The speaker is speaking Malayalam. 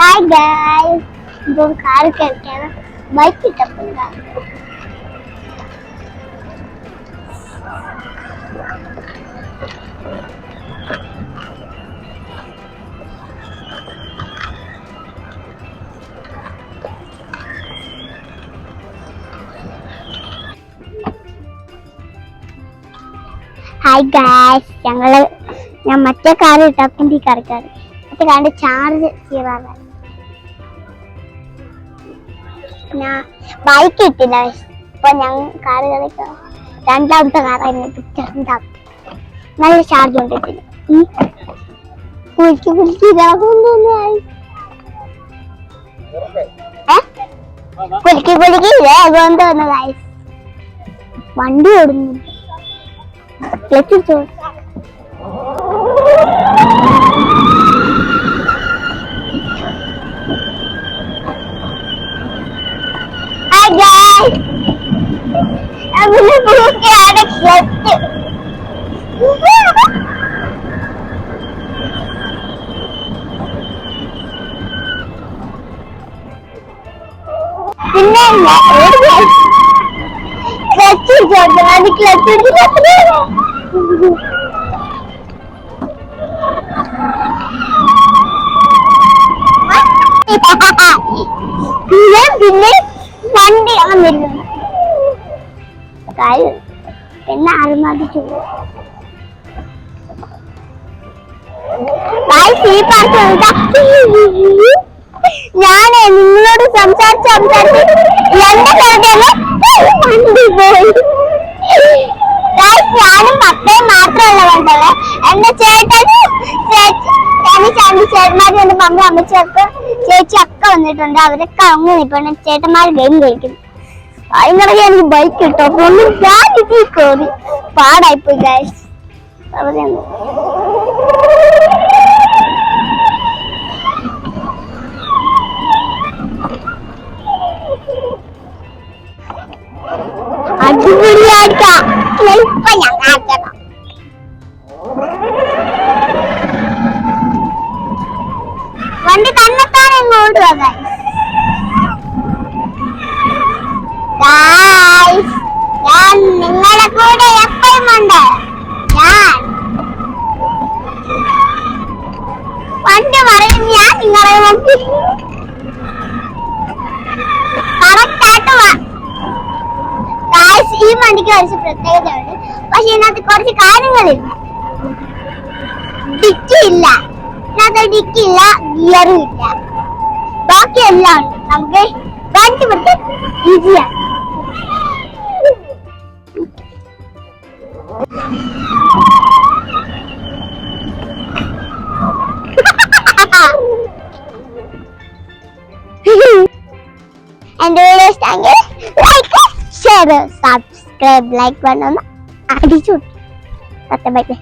ഹായ് ഗായ്സ്, ഇപ്പം കാർ കഴിക്കാണ്. ബൈക്ക് ഇട്ടപ്പോഴാ ഹായ് ഗായ്സ്, ഞാൻ മറ്റേ കാർ ഇട്ടപ്പം ഈ കറിക്കാറ് മറ്റേ കാറിന്റെ ചാർജ് ചെയ്യാറാണ്. ഞാൻ ബൈക്ക് ഇട്ടില്ല. ഇപ്പൊ ഞാൻ കാറ് കളിക്കാം. രണ്ടാമത്തെ കാറായിരുന്നു. നല്ല ചാർജ് കൊണ്ടിട്ടില്ല. അതുകൊണ്ട് വണ്ടി ഓടുന്നു. പിന്നെ വണ്ടി അങ്ങനെ കാര്യം എന്നെ അറുമാതിച്ചു. ഞാനേ നിങ്ങളോട് സംസാരിച്ച് എന്റെ വണ്ടി പോയി. ഞാനും മക്കളെ മാത്രമല്ല വേണ്ടത്, എന്റെ ചേട്ടനും ചേട്ടന്മാരും എന്റെ മമ്മി അമ്മച്ചൊക്കെ ചേച്ചി ഒക്കെ വന്നിട്ടുണ്ട്. അവരൊക്കെ അങ്ങ് നിൽപ്പുണ്ട്. ചേട്ടന്മാർ ഗെയിം കളിക്കുന്നു. അതിനിടയ്ക്ക് എനിക്ക് ബൈക്ക് കിട്ടും. അപ്പൊ ഞാൻ ഇതിൽ കയറി പാടായിപ്പോയി ഗൈസ്. അടിപൊളിയാക്കാം. ഇപ്പൊ ഞാൻ കാണിക്കണം. വണ്ടി തന്നെത്താൻ എങ്ങോട്ട് വരാൻ. ഞാൻ നിങ്ങളുടെ കൂടെ എപ്പോഴും ഉണ്ട്. ഞാൻ വണ്ടി പറയും, ഞാൻ നിങ്ങളെ നോക്കി കറക്റ്റായിട്ട്. ഈ വണ്ടിക്ക് കുറച്ച് പ്രത്യേകതയുണ്ട്. പക്ഷെ ഇതിനകത്ത് കുറച്ച് കാര്യങ്ങളില്ല. ഡിക്കി ഇല്ല, ഇതിനകത്ത് ഡിക്കി ഇല്ല, ഗിയറും ഇല്ല. ബാക്കിയെല്ലാം ഉണ്ട്. നമുക്ക് വണ്ടി വിട്ട് ഈസിയാണ്. എന്റെ വീഡിയോ ഇഷ്ടമെങ്കിൽ like, share, subscribe, like button ഒന്ന് അടിച്ചു. Bye bye.